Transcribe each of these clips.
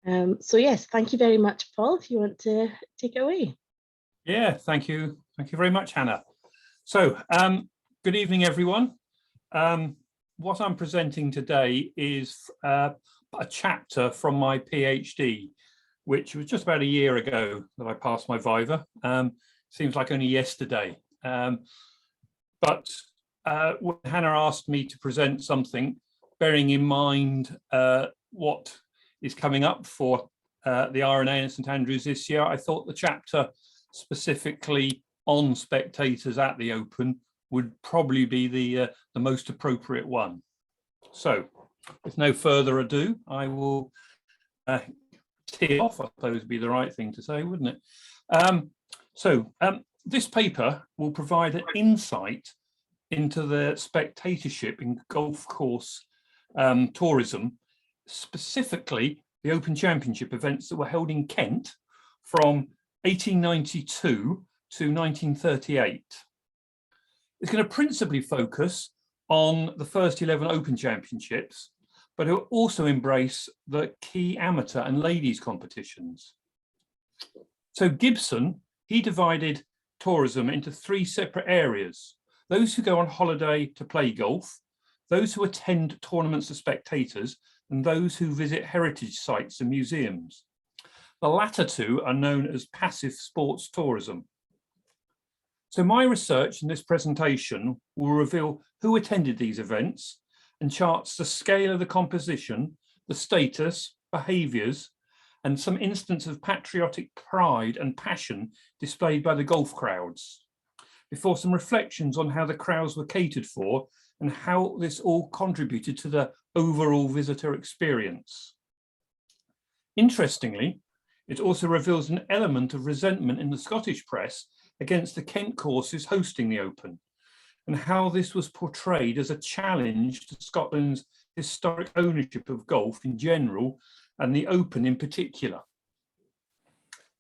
So yes, thank you very much, Paul, if you want to take it away. Yeah, thank you. Thank you very much, Hannah. So, good evening, everyone. What I'm presenting today is a chapter from my PhD, which was just about a year ago that I passed my viva. Seems like only yesterday. But when Hannah asked me to present something, bearing in mind what is coming up for the RNA in St Andrews this year, I thought the chapter specifically on spectators at the Open would probably be the most appropriate one. So, with no further ado, I will tee off. I suppose would be the right thing to say, wouldn't it? This paper will provide an insight into the spectatorship in golf course tourism, specifically the Open Championship events that were held in Kent from 1892 to 1938. It's going to principally focus on the first 11 Open Championships, but it will also embrace the key amateur and ladies competitions. So Gibson, he divided tourism into three separate areas: those who go on holiday to play golf, those who attend tournaments as spectators, and those who visit heritage sites and museums. The latter two are known as passive sports tourism. So my research in this presentation will reveal who attended these events and charts the scale of the composition, the status, behaviours, and some instance of patriotic pride and passion displayed by the golf crowds, before some reflections on how the crowds were catered for and how this all contributed to the overall visitor experience. Interestingly, it also reveals an element of resentment in the Scottish press against the Kent courses hosting the Open, and how this was portrayed as a challenge to Scotland's historic ownership of golf in general and the Open in particular.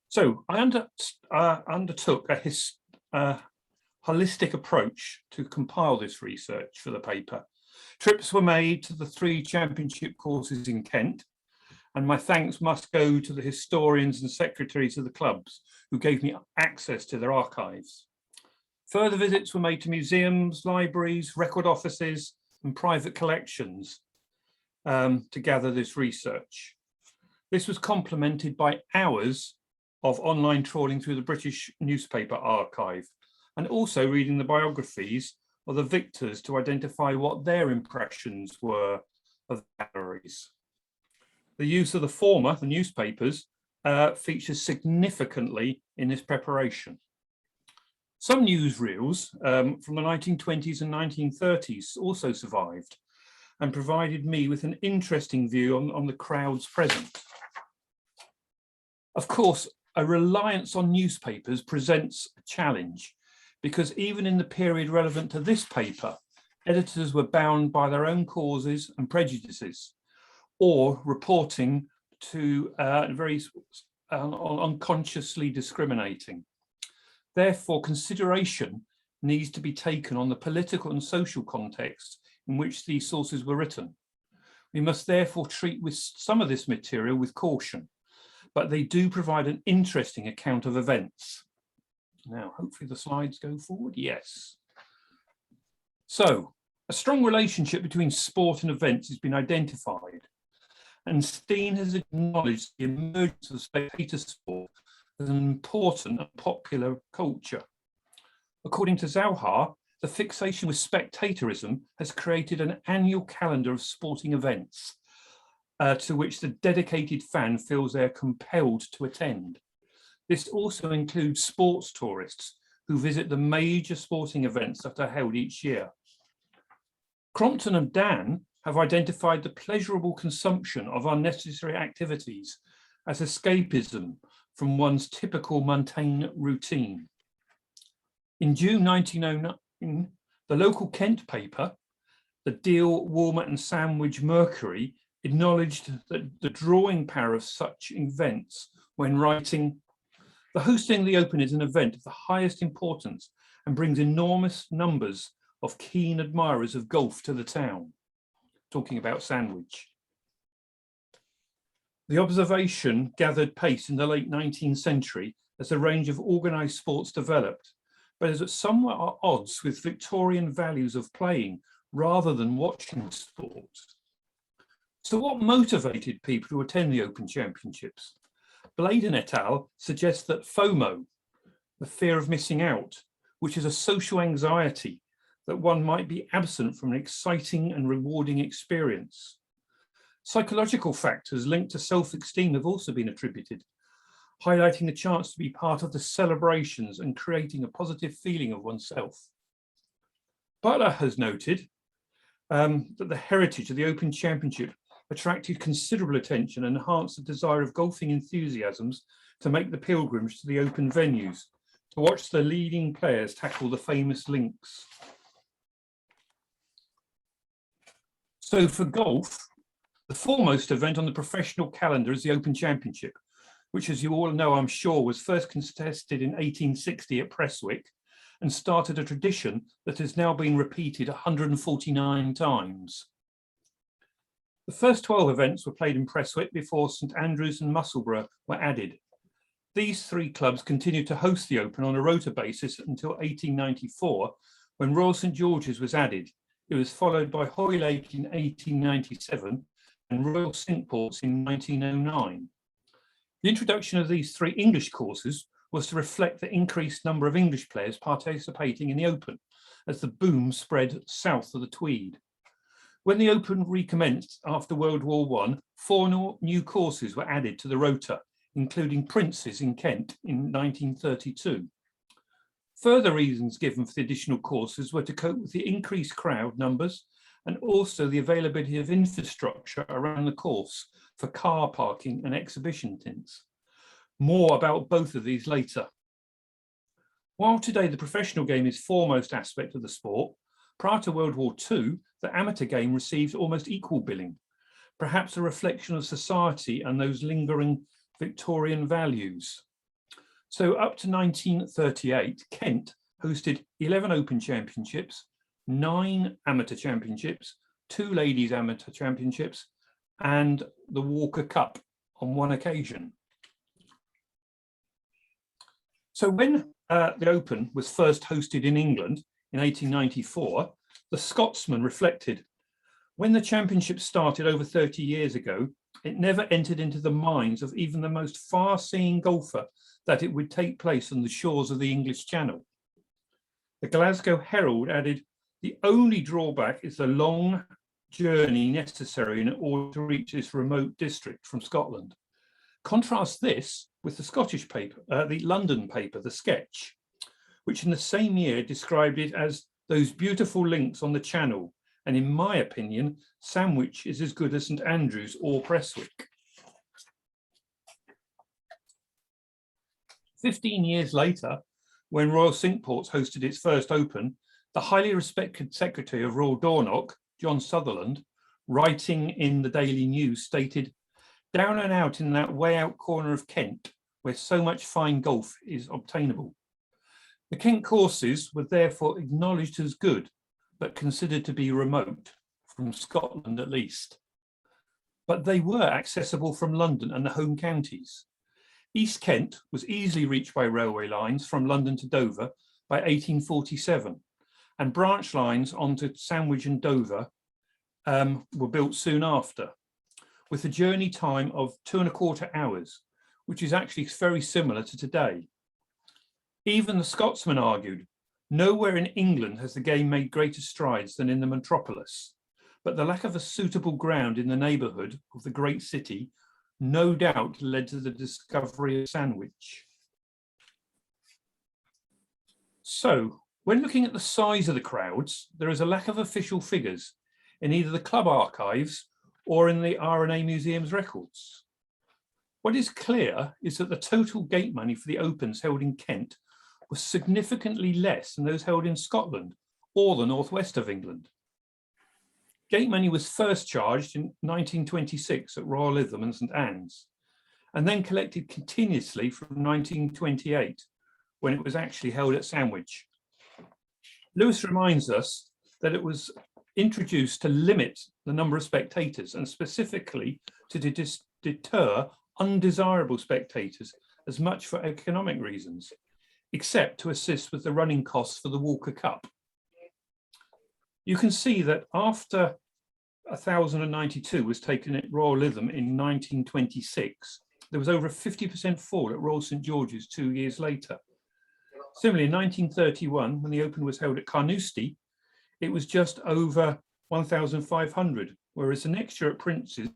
So I undertook a holistic approach to compile this research for the paper. Trips were made to the three championship courses in Kent, and my thanks must go to the historians and secretaries of the clubs who gave me access to their archives. Further visits were made to museums, libraries, record offices, and private collections to gather this research. This was complemented by hours of online trawling through the British newspaper archive, and also reading the biographies of the victors to identify what their impressions were of the galleries. The use of the former, the newspapers, features significantly in this preparation. Some newsreels from the 1920s and 1930s also survived and provided me with an interesting view on the crowds present. Of course, a reliance on newspapers presents a challenge, because even in the period relevant to this paper, editors were bound by their own causes and prejudices, or reporting to very unconsciously discriminating. Therefore, consideration needs to be taken on the political and social context in which these sources were written. We must therefore treat with some of this material with caution, but they do provide an interesting account of events. Now, hopefully the slides go forward. Yes. So, a strong relationship between sport and events has been identified, and Steen has acknowledged the emergence of spectator sport as an important and popular culture. According to Zauhar, the fixation with spectatorism has created an annual calendar of sporting events to which the dedicated fan feels they are compelled to attend. This also includes sports tourists who visit the major sporting events that are held each year. Crompton and Dan have identified the pleasurable consumption of unnecessary activities as escapism from one's typical mundane routine. In June 1909, the local Kent paper, the Deal, Walmart and Sandwich Mercury, acknowledged that the drawing power of such events when writing, "The hosting the Open is an event of the highest importance and brings enormous numbers of keen admirers of golf to the town," talking about Sandwich. The observation gathered pace in the late 19th century as a range of organised sports developed, but is at somewhat at odds with Victorian values of playing rather than watching sport. So what motivated people to attend the Open Championships? Bladen et al. Suggests that FOMO, the fear of missing out, which is a social anxiety that one might be absent from an exciting and rewarding experience. Psychological factors linked to self-esteem have also been attributed, highlighting the chance to be part of the celebrations and creating a positive feeling of oneself. Butler has noted that the heritage of the Open Championship attracted considerable attention and enhanced the desire of golfing enthusiasms to make the pilgrimage to the Open venues, to watch the leading players tackle the famous links. So for golf, the foremost event on the professional calendar is the Open Championship, which, as you all know, I'm sure, was first contested in 1860 at Prestwick and started a tradition that has now been repeated 149 times. The first 12 events were played in Prestwick before St Andrews and Musselburgh were added. These three clubs continued to host the Open on a rota basis until 1894, when Royal St George's was added. It was followed by Hoylake in 1897 and Royal Cinque Ports in 1909. The introduction of these three English courses was to reflect the increased number of English players participating in the Open as the boom spread south of the Tweed. When the Open recommenced after World War I, 4 new courses were added to the rota, including Prince's in Kent in 1932. Further reasons given for the additional courses were to cope with the increased crowd numbers and also the availability of infrastructure around the course for car parking and exhibition tints. More about both of these later. While today the professional game is foremost aspect of the sport, prior to World War II, the amateur game received almost equal billing, perhaps a reflection of society and those lingering Victorian values. So up to 1938, Kent hosted 11 Open Championships, 9 amateur championships, 2 ladies amateur championships, and the Walker Cup on one occasion. So when the Open was first hosted in England in 1894, the Scotsman reflected, when the championship started over 30 years ago, it never entered into the minds of even the most far-seeing golfer that it would take place on the shores of the English Channel. The Glasgow Herald added, the only drawback is the long journey necessary in order to reach this remote district from Scotland. Contrast this with the Scottish paper, the London paper, The Sketch, which in the same year described it as those beautiful links on the Channel, and in my opinion, Sandwich is as good as St Andrews or Prestwick. 15 years later, when Royal Cinque Ports hosted its first Open, the highly respected Secretary of Royal Dornoch, John Sutherland, writing in the Daily News, stated, down and out in that way out corner of Kent, where so much fine golf is obtainable. The Kent courses were therefore acknowledged as good, but considered to be remote, from Scotland at least. But they were accessible from London and the home counties. East Kent was easily reached by railway lines from London to Dover by 1847, and branch lines onto Sandwich and Dover were built soon after, with a journey time of 2¼ hours, which is actually very similar to today. Even the Scotsman argued, nowhere in England has the game made greater strides than in the metropolis, but the lack of a suitable ground in the neighbourhood of the great city no doubt led to the discovery of Sandwich. So, when looking at the size of the crowds, there is a lack of official figures in either the club archives or in the R&A Museum's records. What is clear is that the total gate money for the Opens held in Kent was significantly less than those held in Scotland or the northwest of England. Gate money was first charged in 1926 at Royal Lytham and St Anne's, and then collected continuously from 1928, when it was actually held at Sandwich. Lewis reminds us that it was introduced to limit the number of spectators and specifically to deter undesirable spectators as much for economic reasons, except to assist with the running costs for the Walker Cup. You can see that after 1092 was taken at Royal Lytham in 1926, there was over a 50% fall at Royal St George's 2 years later. Similarly, in 1931, when the Open was held at Carnoustie, it was just over 1,500, whereas the next year at Prince's,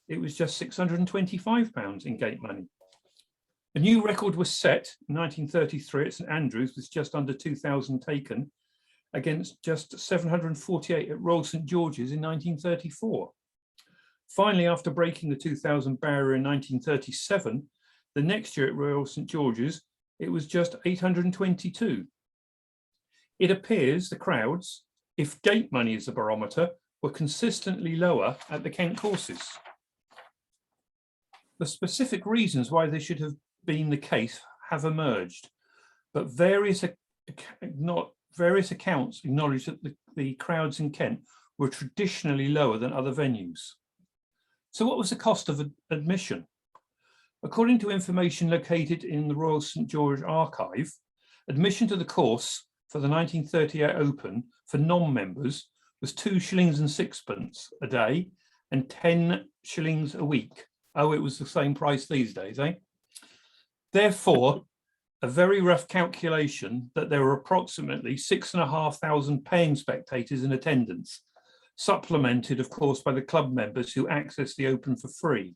it was just £625 in gate money. A new record was set in 1933 at St Andrews with just under 2,000 taken, against just 748 at Royal St George's in 1934. Finally, after breaking the 2,000 barrier in 1937, the next year at Royal St George's, it was just 822. It appears the crowds, if gate money is the barometer, were consistently lower at the Kent courses. The specific reasons why this should have been the case have emerged, but various accounts acknowledge that the crowds in Kent were traditionally lower than other venues. So what was the cost of admission? According to information located in the Royal St George Archive, admission to the course for the 1938 Open for non-members was 2 shillings and sixpence a day and 10 shillings a week. Oh, it was the same price these days, eh? Therefore, a very rough calculation that there were approximately 6,500 paying spectators in attendance, supplemented, of course, by the club members who accessed the Open for free.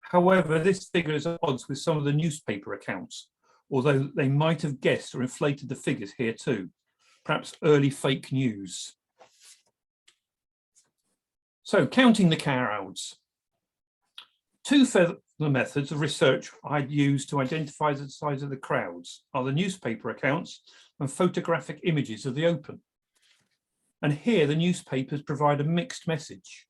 However, this figure is at odds with some of the newspaper accounts, although they might have guessed or inflated the figures here too, perhaps early fake news. So, counting the crowds. Two further methods of research I'd used to identify the size of the crowds are the newspaper accounts and photographic images of the Open. And here the newspapers provide a mixed message.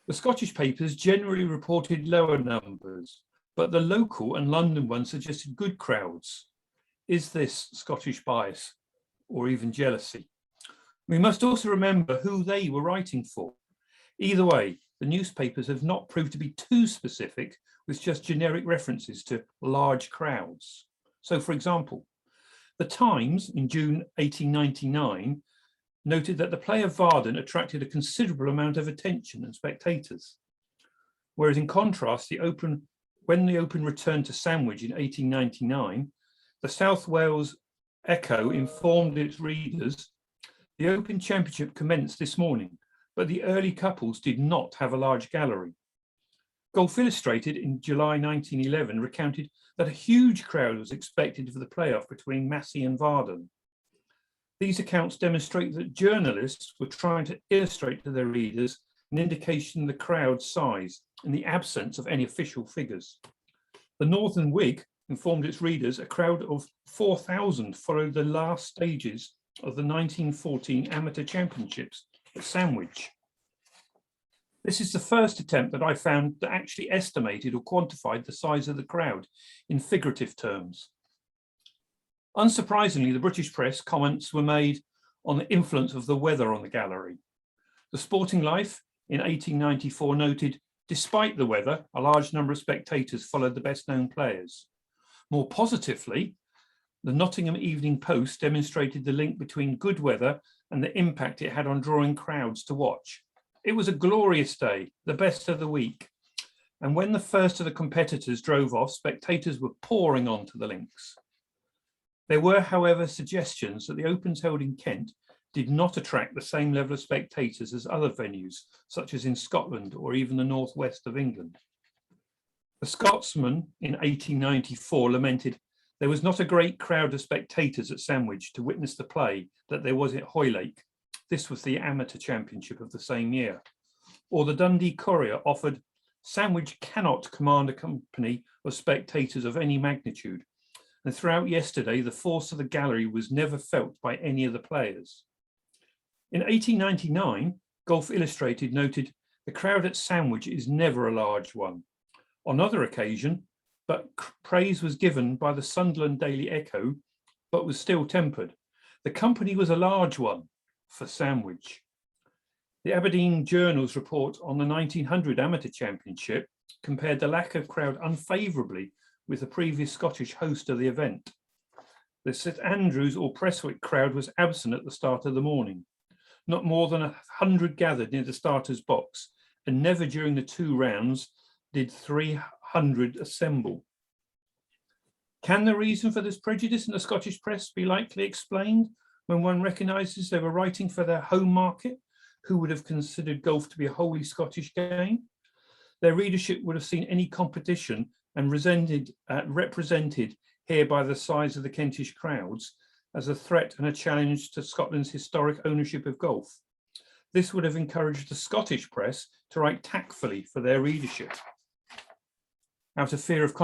The Scottish papers generally reported lower numbers, but the local and London ones suggested good crowds. Is this Scottish bias or even jealousy? We must also remember who they were writing for. Either way, the newspapers have not proved to be too specific with just generic references to large crowds. So, for example, the Times in June 1899 noted that the play of Varden attracted a considerable amount of attention and spectators. Whereas in contrast, when the Open returned to Sandwich in 1899, the South Wales Echo informed its readers, the Open Championship commenced this morning, but the early couples did not have a large gallery. Golf Illustrated in July 1911 recounted that a huge crowd was expected for the playoff between Massey and Varden. These accounts demonstrate that journalists were trying to illustrate to their readers an indication of the crowd's size in the absence of any official figures. The Northern Whig informed its readers a crowd of 4,000 followed the last stages of the 1914 Amateur Championships at Sandwich. This is the first attempt that I found that actually estimated or quantified the size of the crowd in figurative terms. Unsurprisingly, the British press comments were made on the influence of the weather on the gallery. The Sporting Life in 1894 noted, despite the weather, a large number of spectators followed the best-known players. More positively, the Nottingham Evening Post demonstrated the link between good weather and the impact it had on drawing crowds to watch. It was a glorious day, the best of the week. And when the first of the competitors drove off, spectators were pouring onto the links. There were, however, suggestions that the Opens held in Kent did not attract the same level of spectators as other venues, such as in Scotland or even the northwest of England. The Scotsman in 1894 lamented, there was not a great crowd of spectators at Sandwich to witness the play that there was at Hoylake. This was the amateur championship of the same year. Or the Dundee Courier offered, Sandwich cannot command a company of spectators of any magnitude. And throughout yesterday, the force of the gallery was never felt by any of the players. In 1899, Golf Illustrated noted, the crowd at Sandwich is never a large one. On another occasion, but praise was given by the Sunderland Daily Echo, but was still tempered. The company was a large one for Sandwich. The Aberdeen Journal's report on the 1900 Amateur Championship compared the lack of crowd unfavourably with the previous Scottish host of the event. The St Andrews or Prestwick crowd was absent at the start of the morning. Not more than 100 gathered near the starter's box, and never during the 2 rounds did 300 assemble. Can the reason for this prejudice in the Scottish press be likely explained when one recognises they were writing for their home market, who would have considered golf to be a wholly Scottish game? Their readership would have seen any competition and represented here by the size of the Kentish crowds as a threat and a challenge to Scotland's historic ownership of golf. This would have encouraged the Scottish press to write tactfully for their readership, out of fear of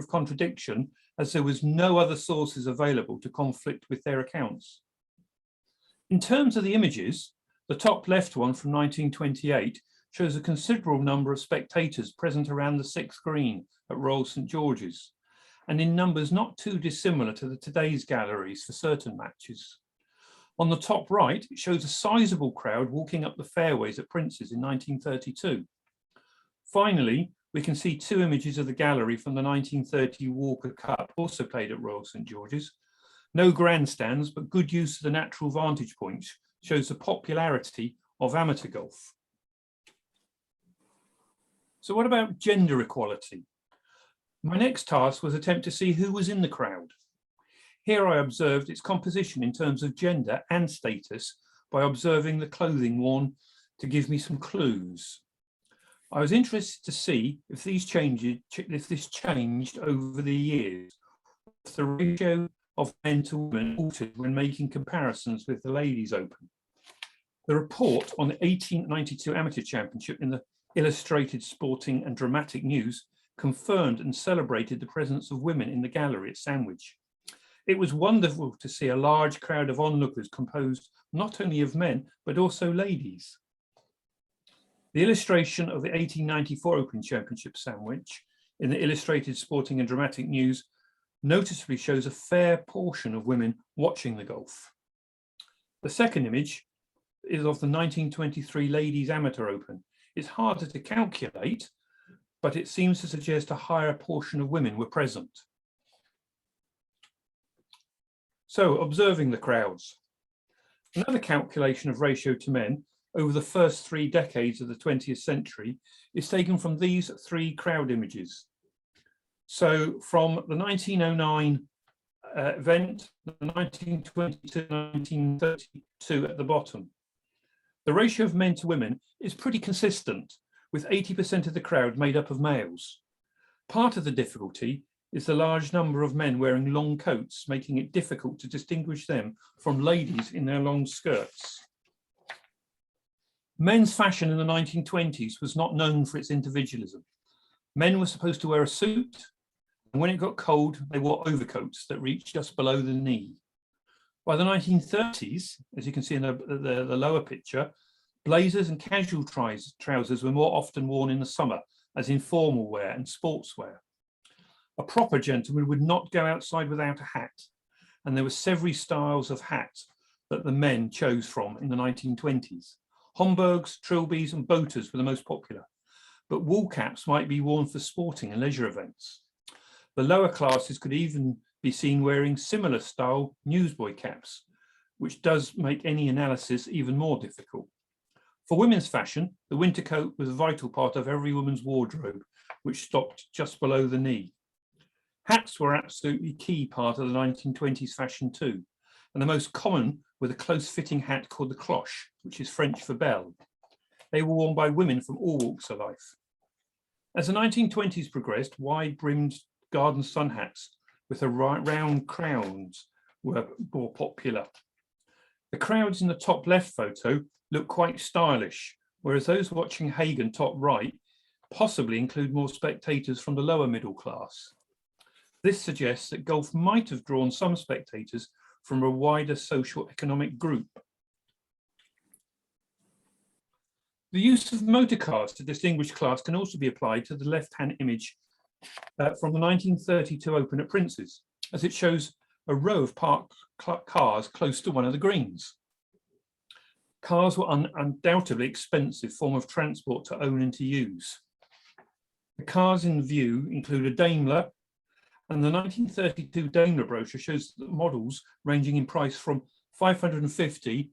contradiction, as there was no other sources available to conflict with their accounts. In terms of the images, the top left one from 1928 shows a considerable number of spectators present around the 6th green at Royal St George's, and in numbers not too dissimilar to today's galleries for certain matches. On the top right, it shows a sizable crowd walking up the fairways at Prince's in 1932. Finally, we can see 2 images of the gallery from the 1930 Walker Cup, also played at Royal St George's. No grandstands, but good use of the natural vantage points shows the popularity of amateur golf. So what about gender equality? My next task was to attempt to see who was in the crowd. Here I observed its composition in terms of gender and status by observing the clothing worn to give me some clues. I was interested to see if this changed over the years, if the ratio of men to women altered when making comparisons with the Ladies' Open. The report on the 1892 Amateur Championship in the Illustrated Sporting and Dramatic News confirmed and celebrated the presence of women in the gallery at Sandwich. It was wonderful to see a large crowd of onlookers composed not only of men, but also ladies. The illustration of the 1894 Open Championship Sandwich in the Illustrated Sporting and Dramatic News noticeably shows a fair portion of women watching the golf. The second image is of the 1923 Ladies Amateur Open. It's harder to calculate, but it seems to suggest a higher portion of women were present. So, observing the crowds. Another calculation of ratio to men over the first 3 decades of the 20th century is taken from these 3 crowd images. So from the 1909 event, the 1920 to 1932 at the bottom, the ratio of men to women is pretty consistent, with 80% of the crowd made up of males. Part of the difficulty is the large number of men wearing long coats, making it difficult to distinguish them from ladies in their long skirts. Men's fashion in the 1920s was not known for its individualism. Men were supposed to wear a suit, and when it got cold, they wore overcoats that reached just below the knee. By the 1930s, as you can see in the lower picture, blazers and casual trousers were more often worn in the summer as informal wear and sportswear. A proper gentleman would not go outside without a hat, and there were several styles of hats that the men chose from in the 1920s. Homburgs, trilbies and boaters were the most popular, but wool caps might be worn for sporting and leisure events. The lower classes could even be seen wearing similar style newsboy caps, which does make any analysis even more difficult. For women's fashion, the winter coat was a vital part of every woman's wardrobe, which stopped just below the knee. Hats were absolutely key part of the 1920s fashion too, and the most common were the close-fitting hat called the cloche, which is French for belle. They were worn by women from all walks of life. As the 1920s progressed, wide-brimmed garden sun hats with a round crowns were more popular. The crowds in the top left photo look quite stylish, whereas those watching Hagen top right possibly include more spectators from the lower middle class. This suggests that golf might have drawn some spectators from a wider social-economic group. The use of motor cars to distinguish class can also be applied to the left-hand image from the 1932 Open at Prince's, as it shows a row of parked cars close to one of the greens. Cars were an undoubtedly expensive form of transport to own and to use. The cars in view include a Daimler, and the 1932 Daimler brochure shows the models ranging in price from 550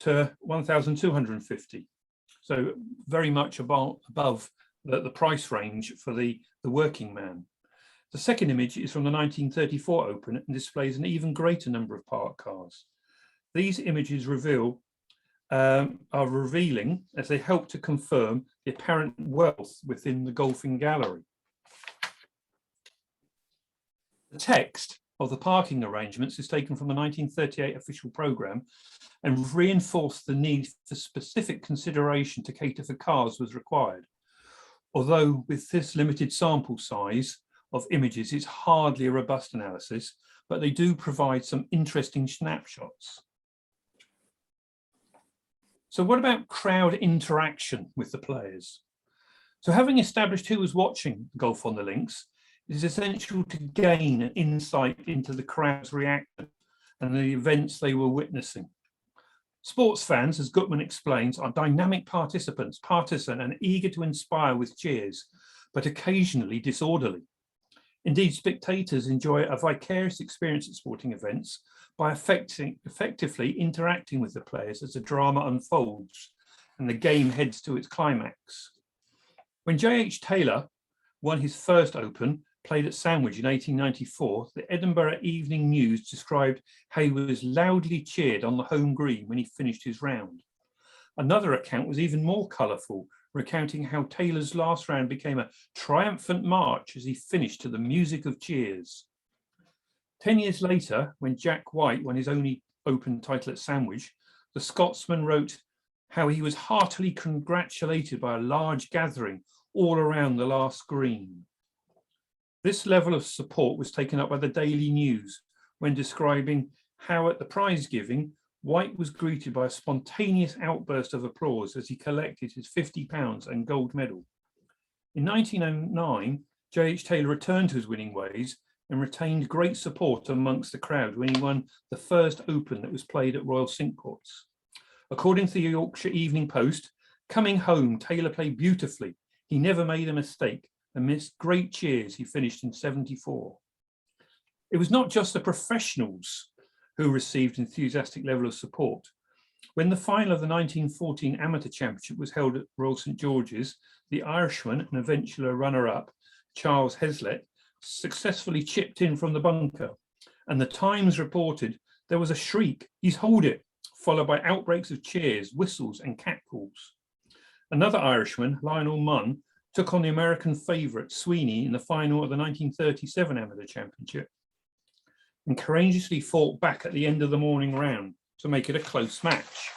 to 1,250. So very much above the price range for the working man. The second image is from the 1934 Open and displays an even greater number of parked cars. These images are revealing as they help to confirm the apparent wealth within the golfing gallery. The text of the parking arrangements is taken from the 1938 official programme and reinforced the need for specific consideration to cater for cars was required. Although with this limited sample size of images, it's hardly a robust analysis, but they do provide some interesting snapshots. So what about crowd interaction with the players? So having established who was watching golf on the links, it is essential to gain an insight into the crowd's reaction and the events they were witnessing. Sports fans, as Gutman explains, are dynamic participants, partisan and eager to inspire with cheers, but occasionally disorderly. Indeed, spectators enjoy a vicarious experience at sporting events by effectively interacting with the players as the drama unfolds and the game heads to its climax. When J.H. Taylor won his first Open, played at Sandwich in 1894, the Edinburgh Evening News described how he was loudly cheered on the home green when he finished his round. Another account was even more colourful, recounting how Taylor's last round became a triumphant march as he finished to the music of cheers. 10 years later, when Jack White won his only Open title at Sandwich, the Scotsman wrote how he was heartily congratulated by a large gathering all around the last green. This level of support was taken up by the Daily News when describing how at the prize giving, White was greeted by a spontaneous outburst of applause as he collected his £50 and gold medal. In 1909, J.H. Taylor returned to his winning ways and retained great support amongst the crowd when he won the first Open that was played at Royal Cinque Ports. According to the Yorkshire Evening Post, coming home, Taylor played beautifully. He never made a mistake. Amidst great cheers, he finished in 74. It was not just the professionals who received enthusiastic level of support. When the final of the 1914 Amateur Championship was held at Royal St George's, the Irishman and eventual runner-up, Charles Heslett, successfully chipped in from the bunker, and the Times reported there was a shriek, "He's holed it," followed by outbreaks of cheers, whistles and catcalls. Another Irishman, Lionel Munn, took on the American favourite Sweeney in the final of the 1937 Amateur Championship and courageously fought back at the end of the morning round to make it a close match.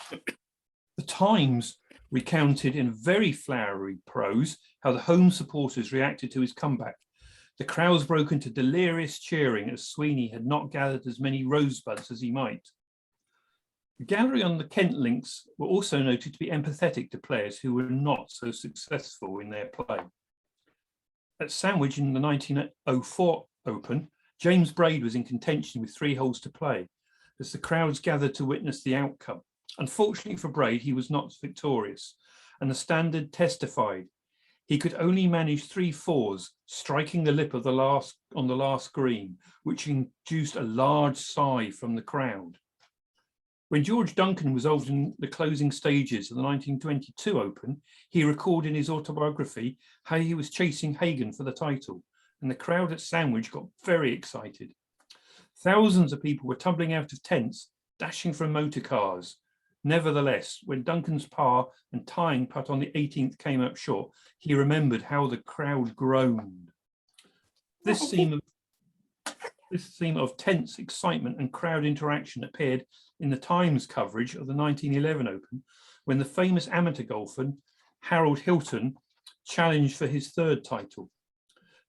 The Times recounted in very flowery prose how the home supporters reacted to his comeback. The crowds broke into delirious cheering as Sweeney had not gathered as many rosebuds as he might. The gallery on the Kent links were also noted to be empathetic to players who were not so successful in their play. At Sandwich in the 1904 Open, James Braid was in contention with 3 holes to play as the crowds gathered to witness the outcome. Unfortunately for Braid, he was not victorious, and the Standard testified he could only manage 3 fours, striking the lip of the last green, which induced a large sigh from the crowd. When George Duncan was involved in the closing stages of the 1922 Open, he recorded in his autobiography how he was chasing Hagen for the title, and the crowd at Sandwich got very excited. Thousands of people were tumbling out of tents, dashing from motor cars. Nevertheless, when Duncan's par and tying putt on the 18th came up short, he remembered how the crowd groaned. This theme of tense excitement and crowd interaction appeared in the Times coverage of the 1911 Open, when the famous amateur golfer Harold Hilton challenged for his 3rd title.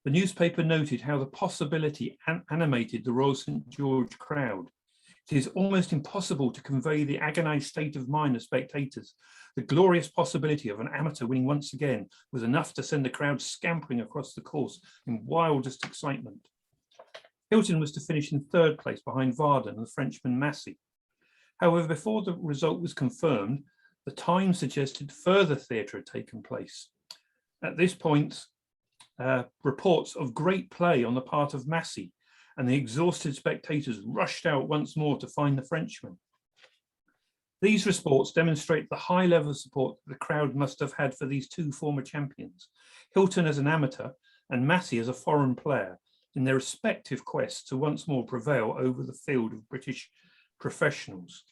The newspaper noted how the possibility animated the Royal St George crowd. It is almost impossible to convey the agonized state of mind of spectators. The glorious possibility of an amateur winning once again was enough to send the crowd scampering across the course in wildest excitement. Hilton was to finish in 3rd place behind Varden and the Frenchman Massey. However, before the result was confirmed, the Times suggested further theatre had taken place. At this point, reports of great play on the part of Massey, and the exhausted spectators rushed out once more to find the Frenchman. These reports demonstrate the high level of support the crowd must have had for these two former champions, Hilton as an amateur and Massey as a foreign player, in their respective quests to once more prevail over the field of British professionals.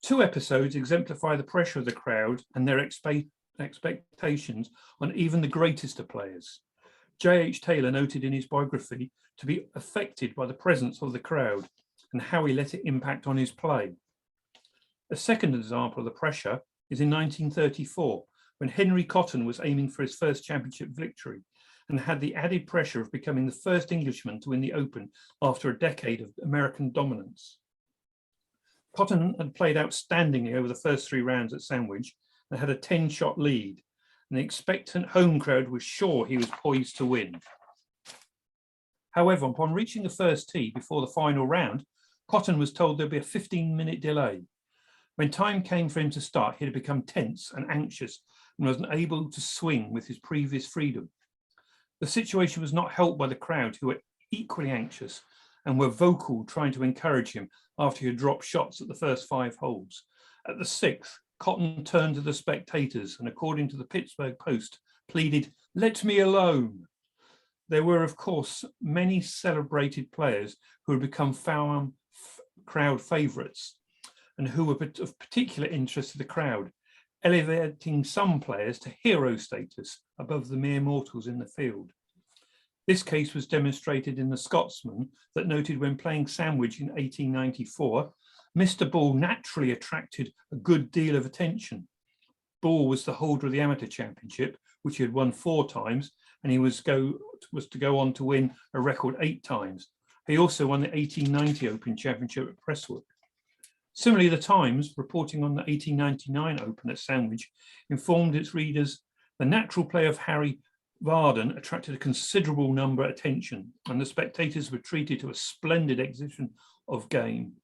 Two episodes exemplify the pressure of the crowd and their expectations on even the greatest of players. J.H. Taylor noted in his biography to be affected by the presence of the crowd and how he let it impact on his play. A second example of the pressure is in 1934, when Henry Cotton was aiming for his first championship victory and had the added pressure of becoming the first Englishman to win the Open after a decade of American dominance. Cotton had played outstandingly over the first 3 rounds at Sandwich and had a 10-shot lead, and the expectant home crowd was sure he was poised to win. However, upon reaching the first tee before the final round, Cotton was told there'd be a 15-minute delay. When time came for him to start, he had become tense and anxious and was unable to swing with his previous freedom. The situation was not helped by the crowd, who were equally anxious and were vocal, trying to encourage him after he had dropped shots at the first 5 holes. At the 6th, Cotton turned to the spectators and, according to the Pittsburgh Post, pleaded, "Let me alone." There were, of course, many celebrated players who had become crowd favourites and who were of particular interest to the crowd, elevating some players to hero status above the mere mortals in the field. This case was demonstrated in the Scotsman that noted when playing Sandwich in 1894, Mr. Ball naturally attracted a good deal of attention. Ball was the holder of the Amateur Championship, which he had won 4 times, and he was to go on to win a record 8 times. He also won the 1890 Open Championship at Prestwick. Similarly, the Times, reporting on the 1899 Open at Sandwich, informed its readers the natural play of Harry Varden attracted a considerable number of attention, and the spectators were treated to a splendid exhibition of game.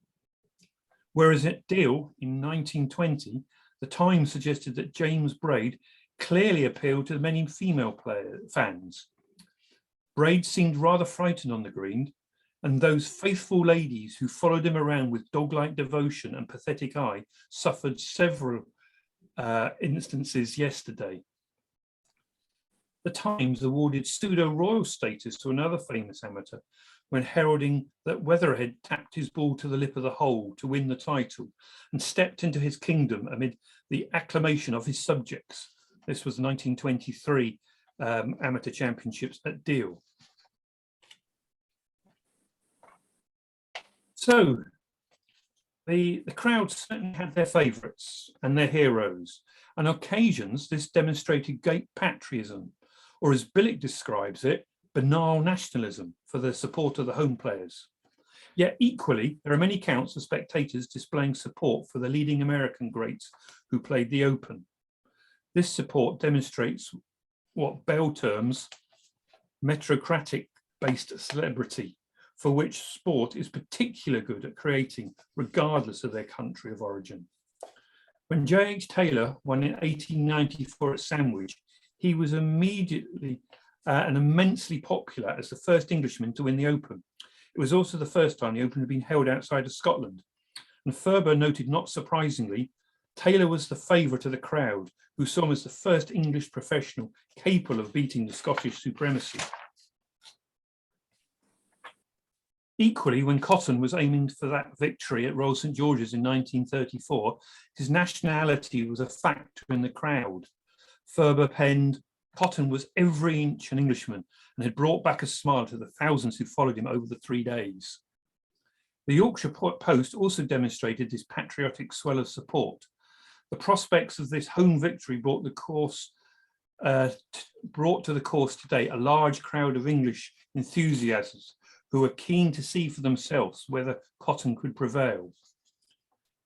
Whereas at Deal in 1920, the Times suggested that James Braid clearly appealed to many female fans. Braid seemed rather frightened on the green, and those faithful ladies who followed him around with dog-like devotion and pathetic eye suffered several instances yesterday. The Times awarded pseudo-royal status to another famous amateur when heralding that Weatherhead tapped his ball to the lip of the hole to win the title and stepped into his kingdom amid the acclamation of his subjects. This was the 1923 Amateur Championships at Deal. So the crowd certainly had their favourites and their heroes. On occasions, this demonstrated great patriotism, or as Billick describes it, banal nationalism for the support of the home players. Yet equally, there are many accounts of spectators displaying support for the leading American greats who played the Open. This support demonstrates what Bell terms meritocratic-based celebrity, for which sport is particularly good at creating, regardless of their country of origin. When J.H. Taylor won in 1894 at Sandwich, he was immediately and immensely popular as the first Englishman to win the Open. It was also the first time the Open had been held outside of Scotland. And Ferber noted, not surprisingly, Taylor was the favourite of the crowd, who saw him as the first English professional capable of beating the Scottish supremacy. Equally, when Cotton was aiming for that victory at Royal St George's in 1934, his nationality was a factor in the crowd. Ferber penned, "Cotton was every inch an Englishman and had brought back a smile to the thousands who followed him over the 3 days." The Yorkshire Post also demonstrated this patriotic swell of support. The prospects of this home victory brought to the course today a large crowd of English enthusiasts who were keen to see for themselves whether Cotton could prevail.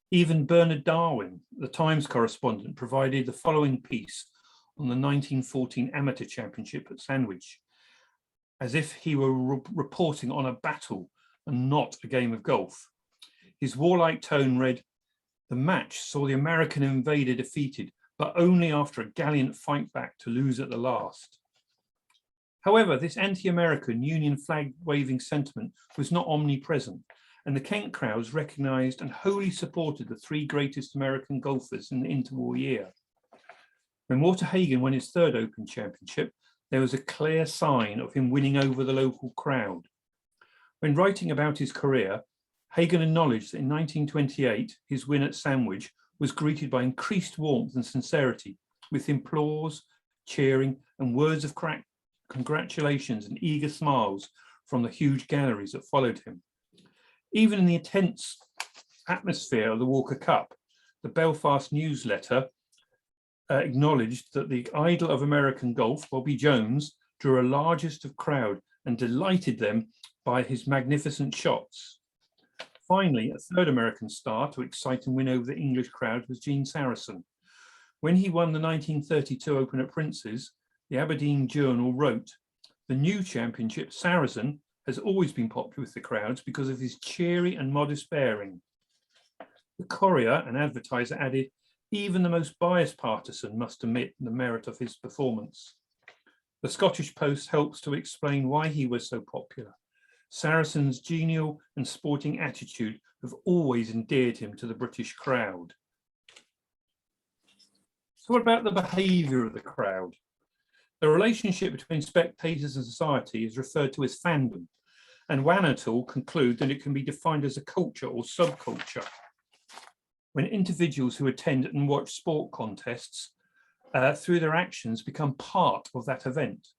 Even Bernard Darwin, the Times correspondent, provided the following piece on the 1914 Amateur Championship at Sandwich, as if he were reporting on a battle and not a game of golf. His warlike tone read, "The match saw the American invader defeated, but only after a gallant fight back to lose at the last." However, this anti-American Union flag waving sentiment was not omnipresent, and the Kent crowds recognised and wholly supported the three greatest American golfers in the interwar year. When Walter Hagen won his third Open Championship, there was a clear sign of him winning over the local crowd. When writing about his career, Hagen acknowledged that in 1928, his win at Sandwich was greeted by increased warmth and sincerity, with applause, cheering, and words of congratulations and eager smiles from the huge galleries that followed him. Even in the intense atmosphere of the Walker Cup, the Belfast newsletter acknowledged that the idol of American golf, Bobby Jones, drew a largest of crowd and delighted them by his magnificent shots. Finally, a third American star to excite and win over the English crowd was Gene Sarason. When he won the 1932 Open at Prince's, the Aberdeen Journal wrote, "The new championship, Sarason, has always been popular with the crowds because of his cheery and modest bearing." The Courier, an advertiser, added, "Even the most biased partisan must admit the merit of his performance." The Scottish Post helps to explain why he was so popular. Sarason's genial and sporting attitude have always endeared him to the British crowd. So what about the behaviour of the crowd? The relationship between spectators and society is referred to as fandom, and Wanatal conclude that it can be defined as a culture or subculture. When individuals who attend and watch sport contests through their actions become part of that event.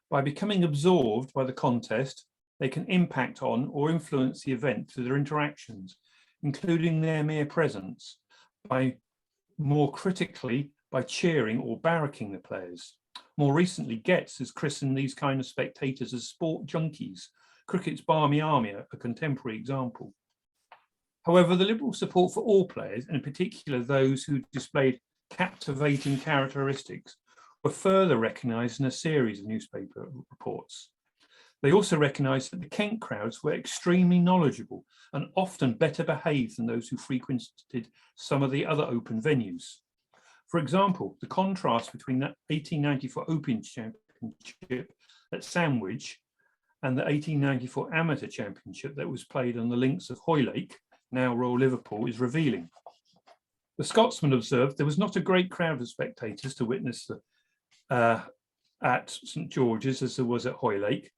By becoming absorbed by the contest, they can impact on or influence the event through their interactions, including their mere presence, more critically, by cheering or barracking the players. More recently, Getz has christened these kind of spectators as sport junkies, cricket's Barmy Army, a contemporary example. However, the Liberal support for all players, and in particular those who displayed captivating characteristics, were further recognised in a series of newspaper reports. They also recognised that the Kent crowds were extremely knowledgeable and often better behaved than those who frequented some of the other open venues. For example, the contrast between the 1894 Open Championship at Sandwich and the 1894 Amateur Championship that was played on the links of Hoylake, now Royal Liverpool, is revealing. The Scotsman observed there was not a great crowd of spectators to witness at St George's as there was at Hoylake.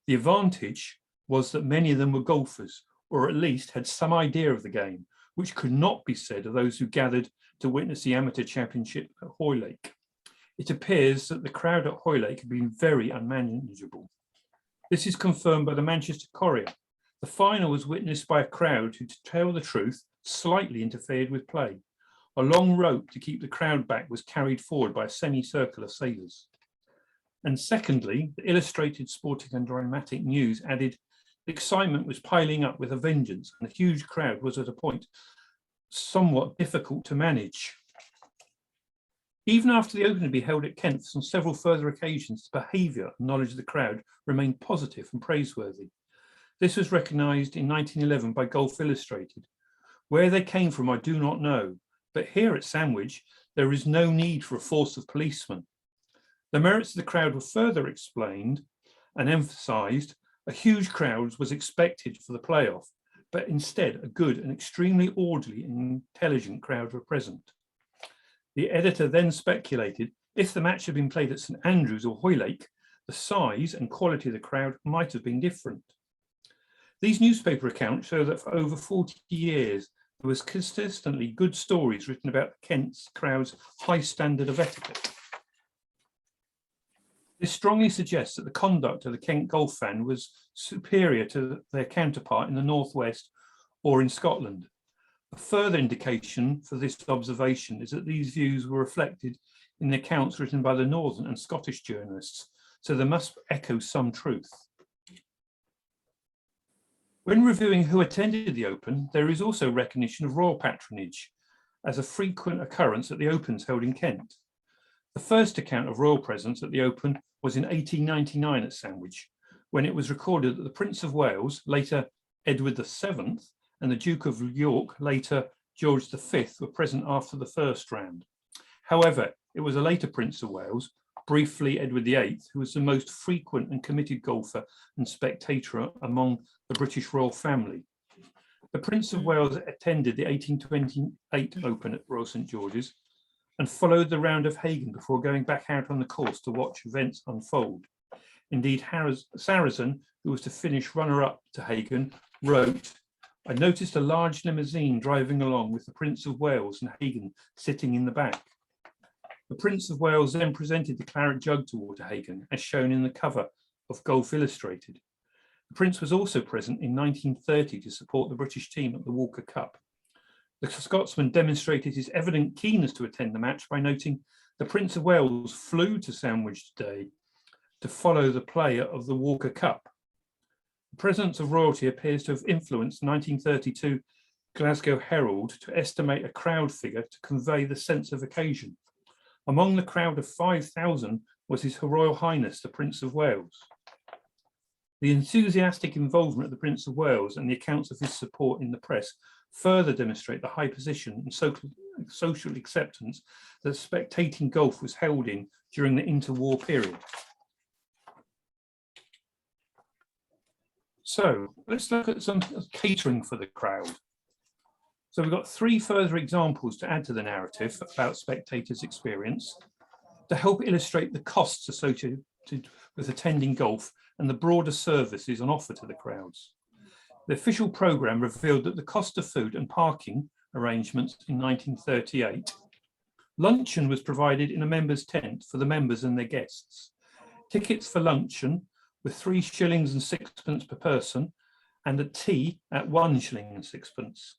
The advantage was that many of them were golfers, or at least had some idea of the game, which could not be said of those who gathered to witness the Amateur Championship at Hoylake. It appears that the crowd at Hoylake had been very unmanageable. This is confirmed by the Manchester Courier. The final was witnessed by a crowd who, to tell the truth, slightly interfered with play. A long rope to keep the crowd back was carried forward by a semicircle of sailors. And secondly, the Illustrated Sporting and Dramatic News added, the excitement was piling up with a vengeance, and the huge crowd was at a point somewhat difficult to manage. Even after the Open had been held at Kent on several further occasions, the behaviour and knowledge of the crowd remained positive and praiseworthy. This was recognised in 1911 by Golf Illustrated. Where they came from, I do not know, but here at Sandwich, there is no need for a force of policemen. The merits of the crowd were further explained and emphasised. A huge crowd was expected for the playoff, but instead a good and extremely orderly and intelligent crowd were present. The editor then speculated if the match had been played at St Andrews or Hoylake, the size and quality of the crowd might have been different. These newspaper accounts show that for over 40 years, there was consistently good stories written about Kent's crowd's high standard of etiquette. This strongly suggests that the conduct of the Kent golf fan was superior to their counterpart in the Northwest or in Scotland. A further indication for this observation is that these views were reflected in the accounts written by the Northern and Scottish journalists, so they must echo some truth. When reviewing who attended the Open, there is also recognition of royal patronage as a frequent occurrence at the Opens held in Kent. The first account of royal presence at the Open was in 1899 at Sandwich, when it was recorded that the Prince of Wales, later Edward VII, and the Duke of York, later George V, were present after the first round. However, it was a later Prince of Wales, briefly Edward VIII, who was the most frequent and committed golfer and spectator among the British royal family. The Prince of Wales attended the 1828 Open at Royal St George's and followed the round of Hagen before going back out on the course to watch events unfold. Indeed, Sarason, who was to finish runner-up to Hagen, wrote, "I noticed a large limousine driving along with the Prince of Wales and Hagen sitting in the back." The Prince of Wales then presented the claret jug to Hagen, as shown in the cover of Golf Illustrated. The Prince was also present in 1930 to support the British team at the Walker Cup. The Scotsman demonstrated his evident keenness to attend the match by noting the Prince of Wales flew to Sandwich today to follow the play of the Walker Cup. The presence of royalty appears to have influenced 1932 Glasgow Herald to estimate a crowd figure to convey the sense of occasion. Among the crowd of 5,000 was His Royal Highness the Prince of Wales. The enthusiastic involvement of the Prince of Wales and the accounts of his support in the press further demonstrate the high position and social acceptance that spectating golf was held in during the interwar period. So let's look at some catering for the crowd. So we've got three further examples to add to the narrative about spectators' experience to help illustrate the costs associated with attending golf and the broader services on offer to the crowds. The official programme revealed that the cost of food and parking arrangements in 1938. Luncheon was provided in a member's tent for the members and their guests. Tickets for luncheon were 3 shillings and 6pence per person, and a tea at 1 shilling and 6pence.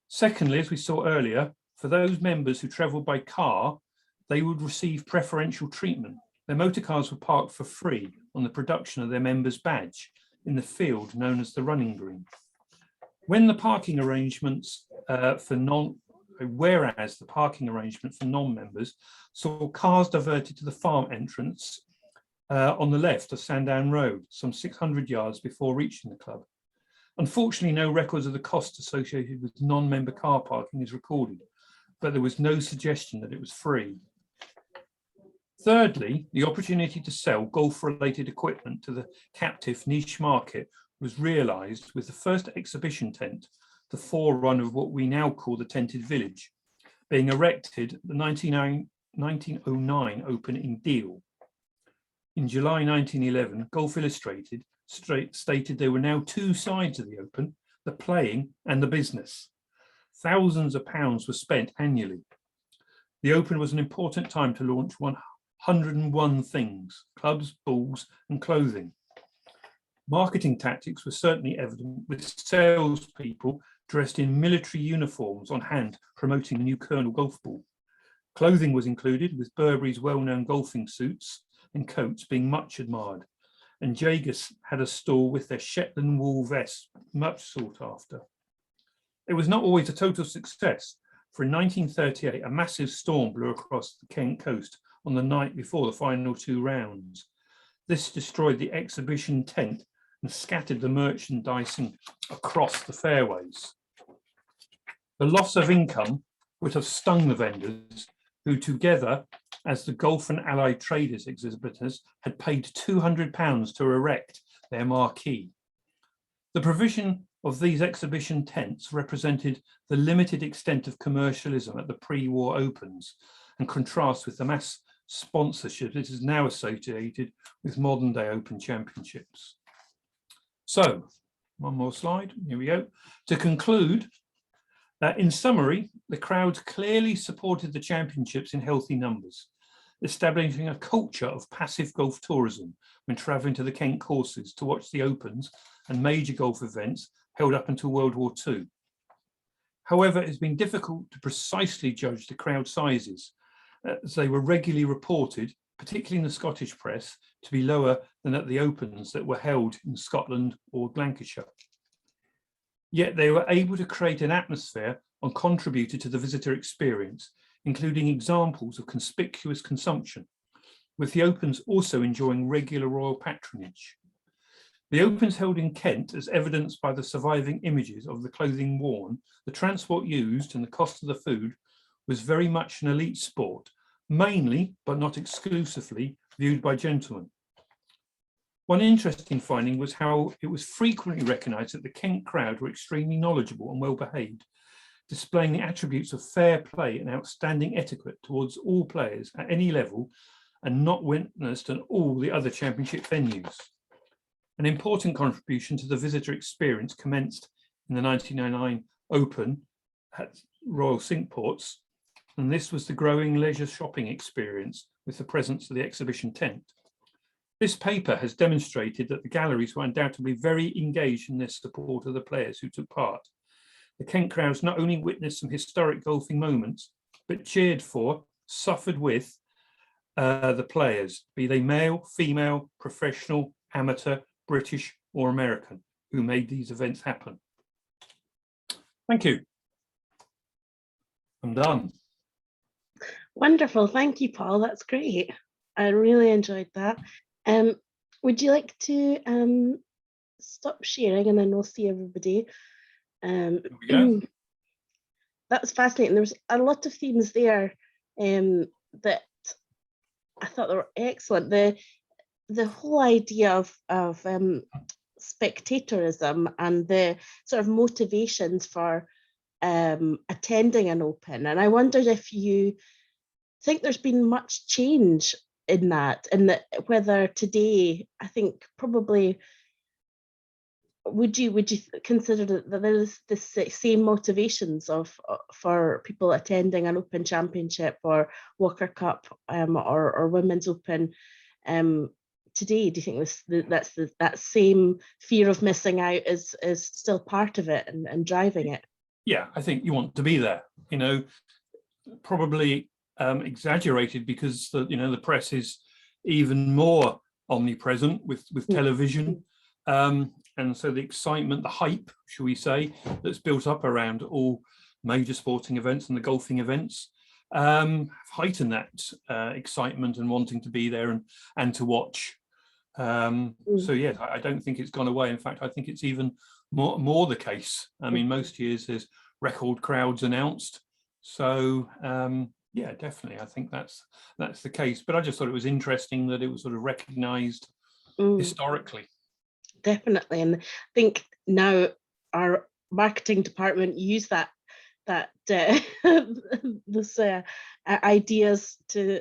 Secondly, as we saw earlier, for those members who travelled by car, they would receive preferential treatment. Their motor cars were parked for free on the production of their member's badge in the field known as the running green. Whereas the parking arrangement for non-members saw cars diverted to the farm entrance on the left of Sandown Road, some 600 yards before reaching the club. Unfortunately, no records of the cost associated with non-member car parking is recorded, but there was no suggestion that it was free. Thirdly, the opportunity to sell golf-related equipment to the captive niche market was realised with the first exhibition tent, the forerunner of what we now call the tented village, being erected at the 1909 Open in Deal. In July 1911, Golf Illustrated stated there were now 2 sides of the Open, the playing and the business. Thousands of pounds were spent annually. The Open was an important time to launch 101 things: clubs, balls and clothing. Marketing tactics were certainly evident, with salespeople dressed in military uniforms on hand promoting the new Colonel golf ball. Clothing was included, with Burberry's well-known golfing suits and coats being much admired, and Jaegers had a stall with their Shetland wool vests, much sought after. It was not always a total success, for in 1938 a massive storm blew across the Kent coast on the night before the final 2 rounds. This destroyed the exhibition tent and scattered the merchandising across the fairways. The loss of income would have stung the vendors, who together, as the Golf and Allied Traders exhibitors, had paid £200 to erect their marquee. The provision of these exhibition tents represented the limited extent of commercialism at the pre-war Opens and contrasts with the mass sponsorship that is now associated with modern day Open Championships. So, one more slide, here we go. To conclude, in summary, the crowd clearly supported the championships in healthy numbers, establishing a culture of passive golf tourism when travelling to the Kent courses to watch the Opens and major golf events held up until World War II. However, it's been difficult to precisely judge the crowd sizes, as they were regularly reported, particularly in the Scottish press, to be lower than at the Opens that were held in Scotland or Lancashire. Yet they were able to create an atmosphere and contributed to the visitor experience, including examples of conspicuous consumption, with the Opens also enjoying regular royal patronage. The Opens held in Kent, as evidenced by the surviving images of the clothing worn, the transport used and the cost of the food, was very much an elite sport, mainly, but not exclusively, viewed by gentlemen. One interesting finding was how it was frequently recognised that the Kent crowd were extremely knowledgeable and well behaved, displaying the attributes of fair play and outstanding etiquette towards all players at any level and not witnessed in all the other championship venues. An important contribution to the visitor experience commenced in the 1999 Open at Royal Cinque Ports, and this was the growing leisure shopping experience with the presence of the exhibition tent. This paper has demonstrated that the galleries were undoubtedly very engaged in their support of the players who took part. The Kent crowds not only witnessed some historic golfing moments, but cheered for, suffered with the players, be they male, female, professional, amateur, British or American, who made these events happen. Thank you. I'm done. Wonderful. Thank you, Paul. That's great. I really enjoyed that. Would you like to stop sharing and then we'll see everybody? That's fascinating. There was a lot of themes there that I thought they were excellent. The whole idea of spectatorism and the sort of motivations for attending an Open. And I wondered if you think there's been much change in that, and that whether today, I think probably, would you consider that there's the same motivations for people attending an Open Championship or Walker Cup or Women's Open today? Do you think that same fear of missing out is still part of it and driving it? Yeah, I think you want to be there. You know, probably exaggerated because the press is even more omnipresent with television, and so the excitement, the hype, shall we say, that's built up around all major sporting events and the golfing events heighten that excitement and wanting to be there and to watch. So yeah, I don't think it's gone away. In fact, I think it's even more the case. I mean, most years there's record crowds announced. So yeah, definitely, I think that's the case. But I just thought it was interesting that it was sort of recognised historically. Definitely, and I think now our marketing department use that this ideas to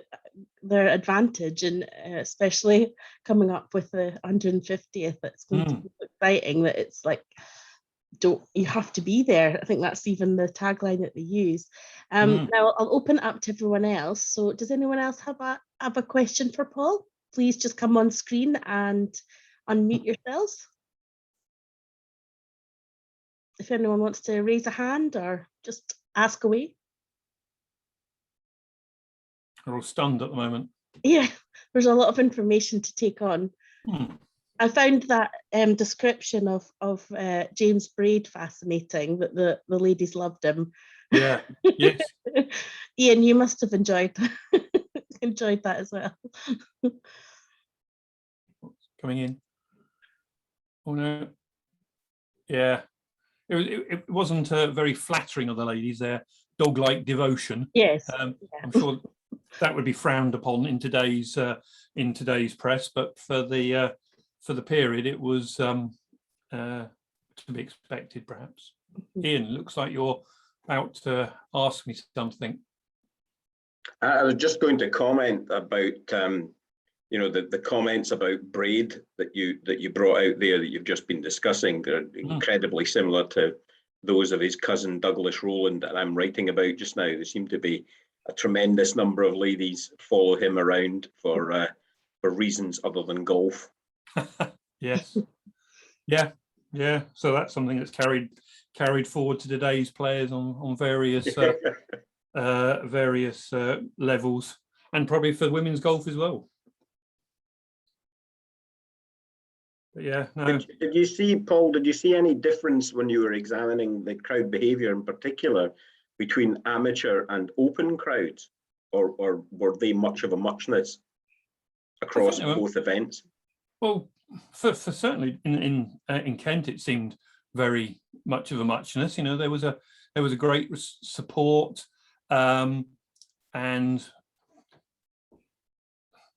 their advantage, and especially coming up with the 150th, it's going to be exciting. That it's like, you have to be there. I think that's even the tagline that they use. Now I'll open it up to everyone else. So does anyone else have a question for Paul? Please just come on screen and unmute yourselves. If anyone wants to raise a hand or just ask away. We're all stunned at the moment. Yeah, there's a lot of information to take on. I found that description of James Braid fascinating, that the ladies loved him. Yeah, yes. Ian, you must have enjoyed that as well. Coming in. Oh no. Yeah. It wasn't very flattering of the ladies, their dog-like devotion. Yes. I'm sure that would be frowned upon in today's press, but for the period, it was to be expected, perhaps. Ian, looks like you're about to ask me something. I was just going to comment about the comments about Braid that you brought out there that you've just been discussing. They're incredibly similar to those of his cousin Douglas Rowland that I'm writing about just now. There seem to be a tremendous number of ladies follow him around for reasons other than golf. Yes. Yeah. So that's something that's carried forward to today's players on various various levels, and probably for women's golf as well. But yeah, no. Did you see, Paul, did you see any difference when you were examining the crowd behaviour in particular between amateur and open crowds, or were they much of a muchness across both events? Well, for certainly in Kent, it seemed very much of a muchness. You know, there was a great support, and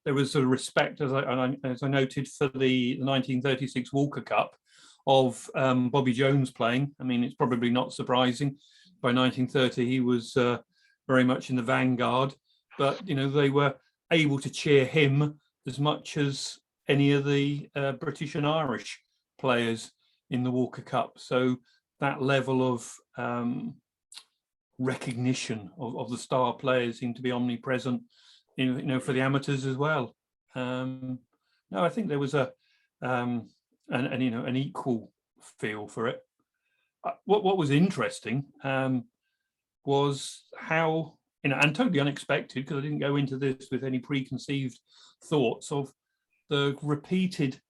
there was a respect, as I noted, for the 1936 Walker Cup of Bobby Jones playing. I mean, it's probably not surprising. By 1930, he was very much in the vanguard, but you know, they were able to cheer him as much as any of the British and Irish players in the Walker Cup. So that level of recognition of the star players seemed to be omnipresent, you know, for the amateurs as well. No, I think there was an equal feel for it. What was interesting was how, you know, and totally unexpected, because I didn't go into this with any preconceived thoughts, of the repeated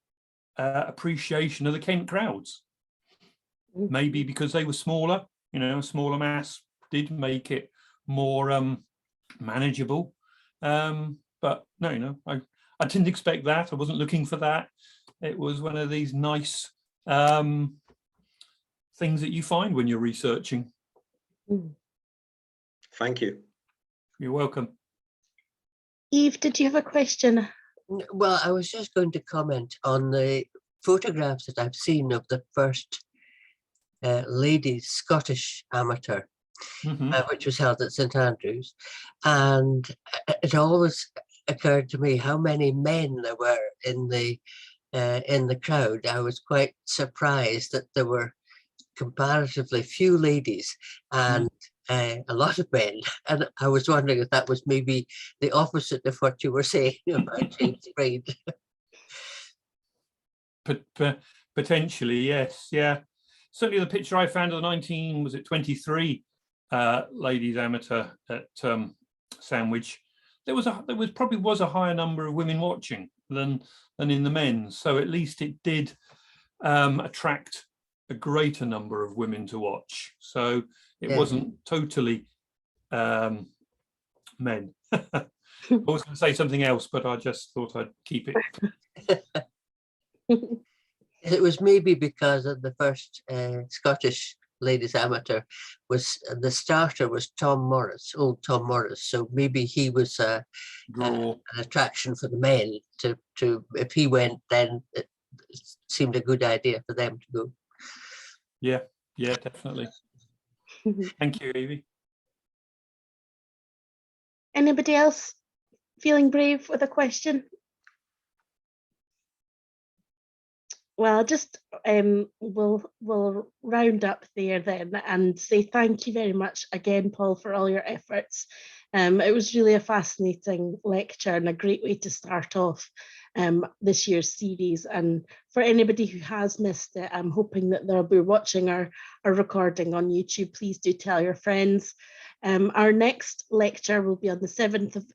appreciation of the Kent crowds. Maybe because they were smaller, you know, a smaller mass did make it more manageable. But no, you know, I didn't expect that. I wasn't looking for that. It was one of these nice things that you find when you're researching. Thank you. You're welcome. Eve, did you have a question? Well, I was just going to comment on the photographs that I've seen of the first ladies Scottish amateur, which was held at St Andrews, and it always occurred to me how many men there were in the crowd. I was quite surprised that there were comparatively few ladies and a lot of men, and I was wondering if that was maybe the opposite of what you were saying about James Reid. Potentially, yes, yeah. Certainly, the picture I found of the 23 ladies amateur at Sandwich, there probably was a higher number of women watching than in the men's. So at least it did attract a greater number of women to watch. So it wasn't totally men. I was going to say something else, but I just thought I'd keep it. It was maybe because of the first Scottish ladies amateur was the starter was old Tom Morris. So maybe he was an attraction for the men to if he went, then it seemed a good idea for them to go. Yeah, definitely. Thank you, Evie. Anybody else feeling brave with a question? Well, just we'll round up there then and say thank you very much again, Paul, for all your efforts. It was really a fascinating lecture and a great way to start off this year's series. And for anybody who has missed it, I'm hoping that they'll be watching our recording on YouTube. Please do tell your friends. Our next lecture will be on the 7th of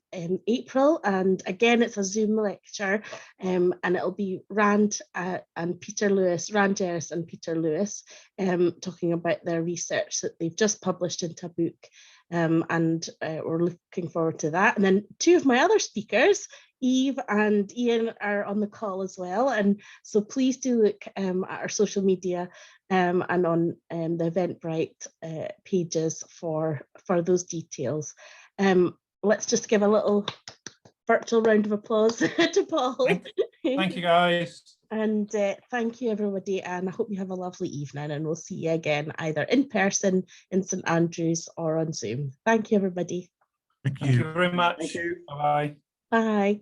April, and again it's a Zoom lecture, and it'll be Rand and Peter Lewis, Rand Jerris and Peter Lewis, talking about their research that they've just published into a book, and we're looking forward to that. And then two of my other speakers, Eve and Ian, are on the call as well, and so please do look at our social media and on the Eventbrite pages for those details. Let's just give a little virtual round of applause to Paul. Thank you, guys. And thank you, everybody, and I hope you have a lovely evening, and we'll see you again either in person in St Andrews or on Zoom. Thank you, everybody. Thank you very much. Thank you. Bye. Bye.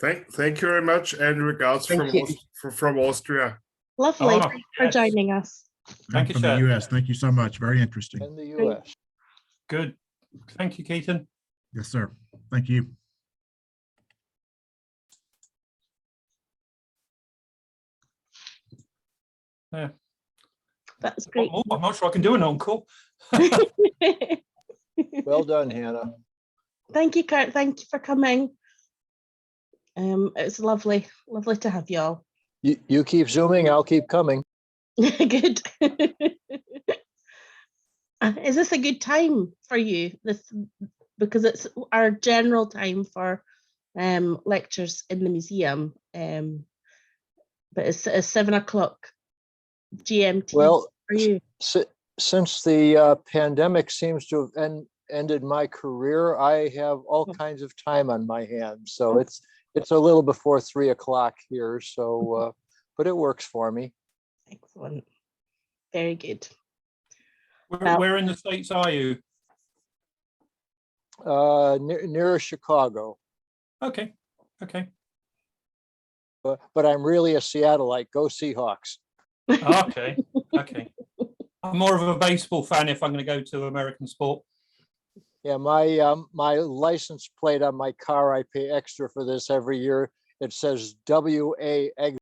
Thank you very much, and regards from Austria. Lovely. Thanks for joining us. Thank you, from sir. the US. Thank you so much. Very interesting. In the US. Good. Thank you, Keaton. Yes, sir. Thank you. Yeah. That's great. I'm not sure I can do an encore. Well done, Hannah. Thank you, Kurt. Thank you for coming. It's lovely to have you all. You keep zooming, I'll keep coming. Good. Is this a good time for you? Because it's our general time for lectures in the museum. but it's 7 o'clock GMT Well, for you. since the pandemic seems to have ended my career, I have all kinds of time on my hands. So it's a little before 3 o'clock here. So, but it works for me. Excellent. Very good. Where in the States are you? Near Chicago. Okay. Okay. But I'm really a Seattleite. Go Seahawks. Okay. Okay. I'm more of a baseball fan if I'm going to go to American sport. Yeah, my license plate on my car, I pay extra for this every year. It says WA